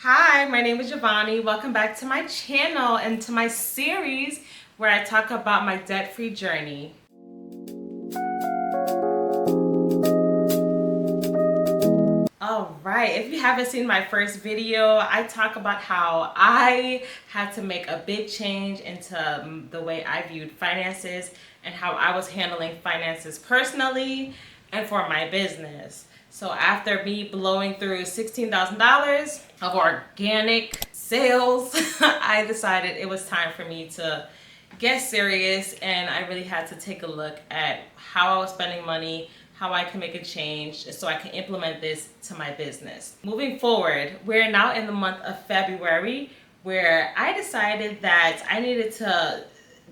Hi, my name is Giovanni. Welcome back to my channel and to my series where I talk about my debt-free journey. All right, if you haven't seen my first video, I talk about how I had to make a big change into the way I viewed finances and how I was handling finances personally and for my business. So after me blowing through $16,000 of organic sales, I decided it was time for me to get serious, and I really had to take a look at how I was spending money, how I can make a change so I can implement this to my business. Moving forward, we're now in the month of February, where I decided that I needed to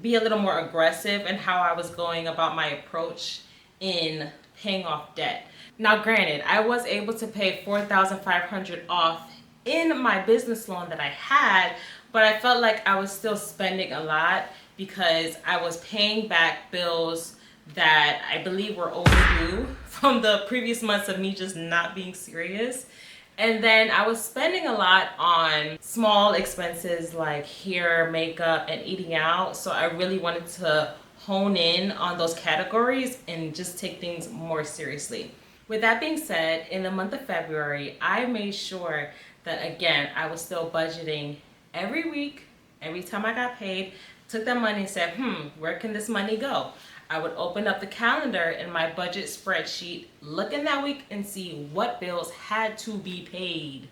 be a little more aggressive in how I was going about my approach in paying off debt. Now granted, I was able to pay $4,500 off in my business loan that I had, but I felt like I was still spending a lot because I was paying back bills that I believe were overdue from the previous months of me just not being serious. And then I was spending a lot on small expenses like hair, makeup, and eating out. So I really wanted to hone in on those categories and just take things more seriously. With that being said, in the month of February, I made sure that, again, I was still budgeting every week. Every time I got paid, took that money and said, where can this money go? I would open up the calendar in my budget spreadsheet, look in that week and see what bills had to be paid.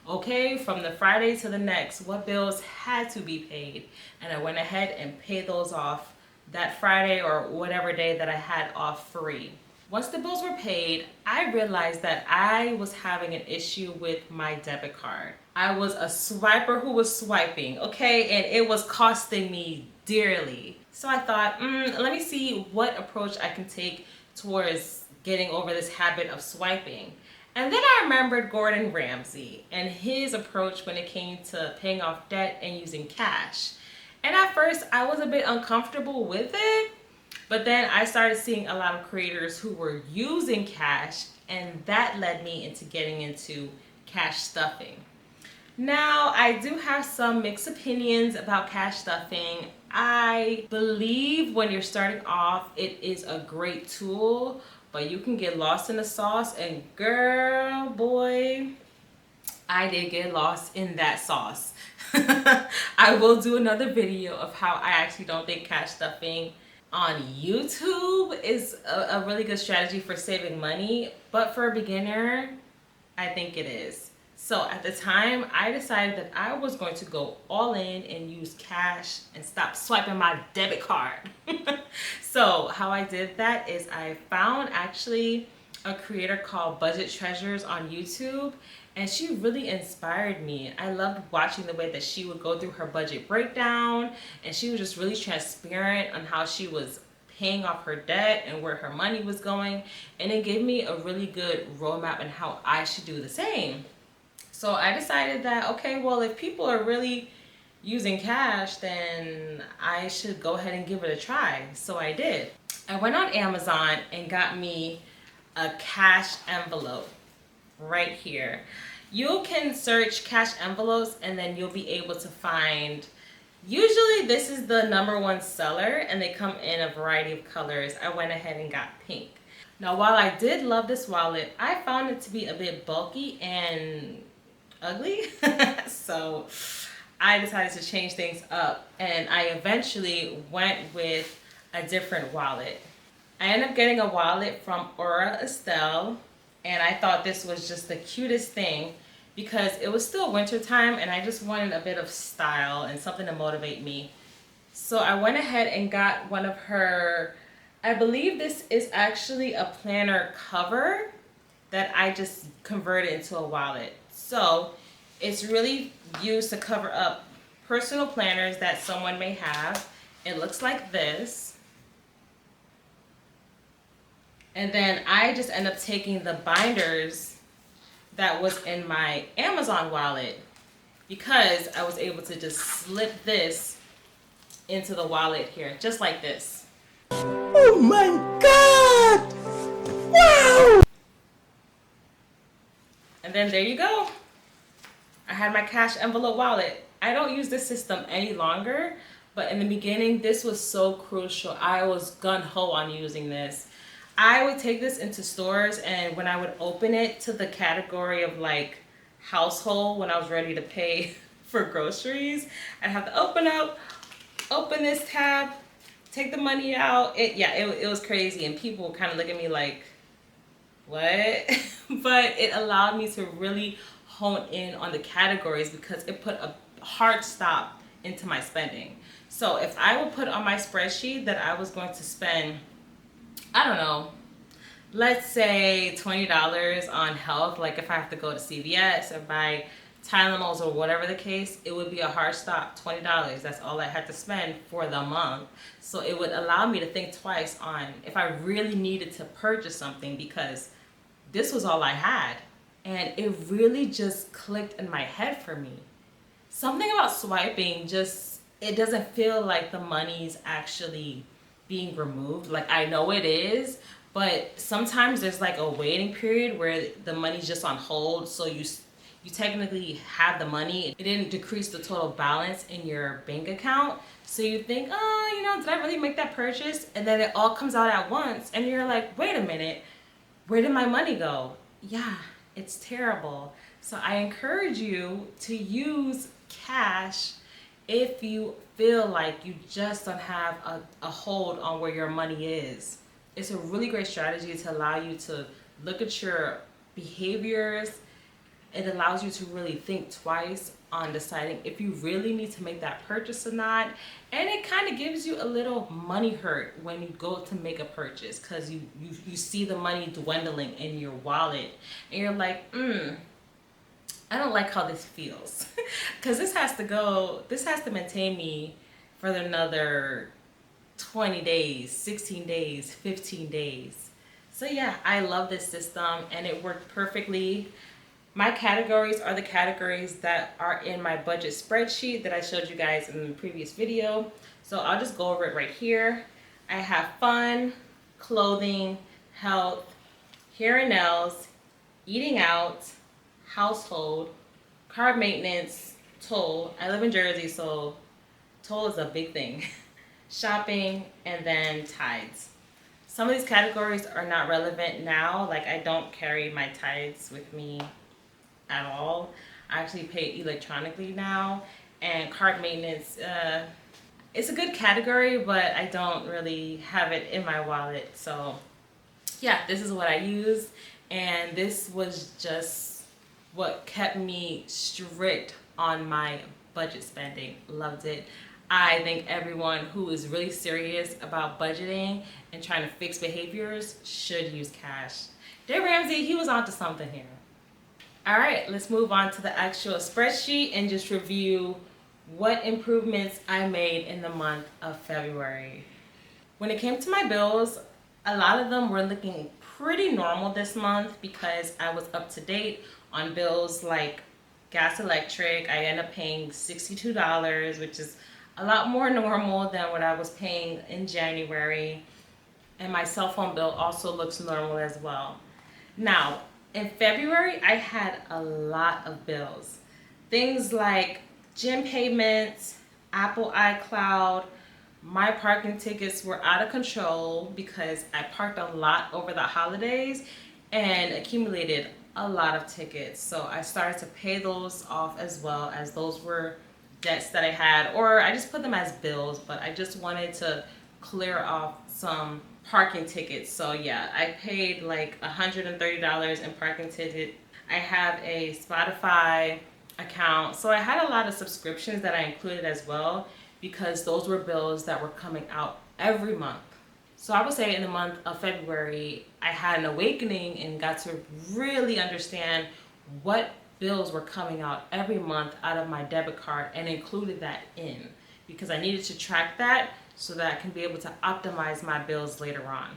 Okay, from the Friday to the next, what bills had to be paid? And I went ahead and paid those off that Friday or whatever day that I had off free. Once the bills were paid, I realized that I was having an issue with my debit card. I was a swiper who was swiping, okay, and it was costing me dearly. So I thought, let me see what approach I can take towards getting over this habit of swiping. And then I remembered Gordon Ramsay and his approach when it came to paying off debt and using cash. And at first, I was a bit uncomfortable with it. But then I started seeing a lot of creators who were using cash, and that led me into getting into cash stuffing. Now, I do have some mixed opinions about cash stuffing. I believe when you're starting off, it is a great tool, but you can get lost in the sauce, and girl, boy, I did get lost in that sauce. I will do another video of how I actually don't think cash stuffing on YouTube is a really good strategy for saving money, but for a beginner, I think it is. So at the time, I decided that I was going to go all in and use cash and stop swiping my debit card. So how I did that is I found actually a creator called Budget Treasures on YouTube, and she really inspired me. I loved watching the way that she would go through her budget breakdown, and she was just really transparent on how she was paying off her debt and where her money was going, and it gave me a really good roadmap on how I should do the same. So I decided that, okay, well, if people are really using cash, then I should go ahead and give it a try. So I did. I went on Amazon and got me a cash envelope right here. You can search cash envelopes and then you'll be able to find, usually this is the #1 seller and they come in a variety of colors. I went ahead and got pink. Now while I did love this wallet, I found it to be a bit bulky and ugly. So I decided to change things up and I eventually went with a different wallet. I ended up getting a wallet from Aura Estelle, and I thought this was just the cutest thing because it was still winter time and I just wanted a bit of style and something to motivate me. So I went ahead and got one of her, I believe this is actually a planner cover that I just converted into a wallet. So it's really used to cover up personal planners that someone may have. It looks like this. And then I just end up taking the binders that was in my Amazon wallet because I was able to just slip this into the wallet here, just like this. Oh my God! Wow! And then there you go. I had my cash envelope wallet. I don't use this system any longer, but in the beginning, this was so crucial. I was gun ho on using this. I would take this into stores, and when I would open it to the category of like household, when I was ready to pay for groceries, I'd have to open this tab, take the money out. It was crazy, and people would kind of look at me like, what? But it allowed me to really hone in on the categories because it put a hard stop into my spending. So if I would put on my spreadsheet that I was going to spend, I don't know, let's say $20 on health, like if I have to go to CVS or buy Tylenols or whatever the case, it would be a hard stop, $20. That's all I had to spend for the month. So it would allow me to think twice on if I really needed to purchase something because this was all I had. And it really just clicked in my head for me. Something about swiping just, it doesn't feel like the money's actually being removed. Like I know it is, but sometimes there's like a waiting period where the money's just on hold. So you technically have the money. It didn't decrease the total balance in your bank account. So you think, oh, did I really make that purchase? And then it all comes out at once. And you're like, wait a minute, where did my money go? Yeah, it's terrible. So I encourage you to use cash if you feel like you just don't have a hold on where your money is. It's a really great strategy to allow you to look at your behaviors. It allows you to really think twice on deciding if you really need to make that purchase or not. And it kind of gives you a little money hurt when you go to make a purchase because you see the money dwindling in your wallet and you're like, I don't like how this feels because this has to maintain me for another 20 days, 16 days, 15 days. So yeah, I love this system and it worked perfectly. My categories are the categories that are in my budget spreadsheet that I showed you guys in the previous video. So I'll just go over it right here. I have fun, clothing, health, hair and nails, eating out, household, car maintenance, toll. I live in Jersey, so toll is a big thing. Shopping, and then tides. Some of these categories are not relevant now. Like I don't carry my tides with me at all. I actually pay electronically now. And cart maintenance, it's a good category, but I don't really have it in my wallet. So yeah, this is what I use. And this was just what kept me strict on my budget spending. Loved it. I think everyone who is really serious about budgeting and trying to fix behaviors should use cash. Dave Ramsey, he was onto something here. All right, let's move on to the actual spreadsheet and just review what improvements I made in the month of February. When it came to my bills, a lot of them were looking pretty normal this month because I was up to date on bills like gas, electric. I ended up paying $62, which is a lot more normal than what I was paying in January. And my cell phone bill also looks normal as well. Now, in February, I had a lot of bills. Things like gym payments, Apple iCloud, my parking tickets were out of control because I parked a lot over the holidays and accumulated a lot of tickets. So I started to pay those off as well, as those were debts that I had, or I just put them as bills, but I just wanted to clear off some parking tickets. So yeah, I paid like $130 in parking ticket. I have a Spotify account. So I had a lot of subscriptions that I included as well because those were bills that were coming out every month. So I would say in the month of February, I had an awakening and got to really understand what bills were coming out every month out of my debit card and included that in because I needed to track that so that I can be able to optimize my bills later on.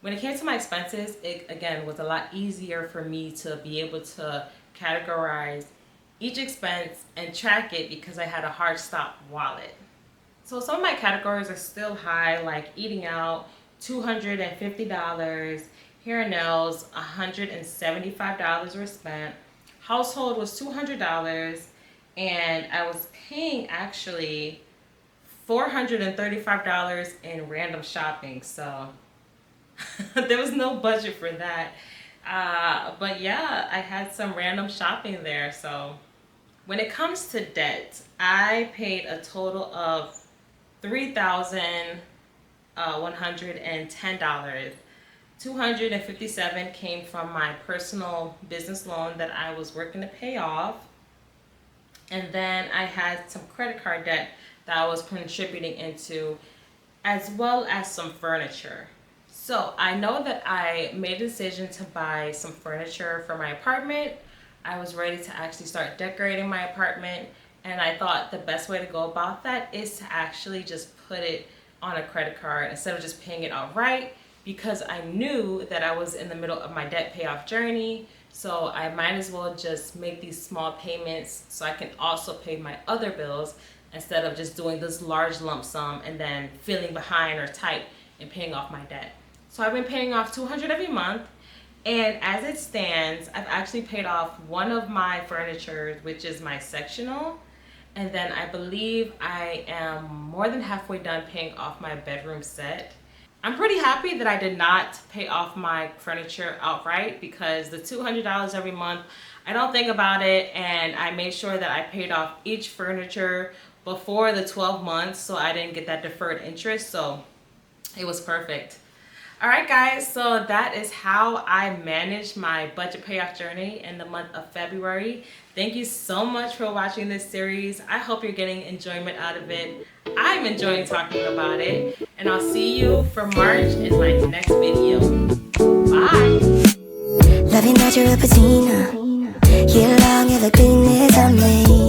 When it came to my expenses, it again was a lot easier for me to be able to categorize each expense and track it because I had a hard stop wallet. So some of my categories are still high, like eating out, $250, hair and nails, $175 were spent. Household was $200, and I was paying actually $435 in random shopping. So there was no budget for that. But yeah, I had some random shopping there. So when it comes to debt, I paid a total of $3,110. 257 came from my personal business loan that I was working to pay off. And then I had some credit card debt that I was contributing into, as well as some furniture. So I know that I made a decision to buy some furniture for my apartment. I was ready to actually start decorating my apartment, and I thought the best way to go about that is to actually just put it on a credit card instead of just paying it outright, because I knew that I was in the middle of my debt payoff journey. So I might as well just make these small payments so I can also pay my other bills instead of just doing this large lump sum and then feeling behind or tight and paying off my debt. So I've been paying off $200 every month, and as it stands, I've actually paid off one of my furniture, which is my sectional, and then I believe I am more than halfway done paying off my bedroom set. I'm pretty happy that I did not pay off my furniture outright, because the $200 every month, I don't think about it, and I made sure that I paid off each furniture before the 12 months so I didn't get that deferred interest, so it was perfect. All right, guys, so that is how I managed my budget payoff journey in the month of February. Thank you so much for watching this series. I hope you're getting enjoyment out of it. I'm enjoying talking about it, and I'll see you for March in my next video. Bye. Loving natural patina. Here long evergreenness on me.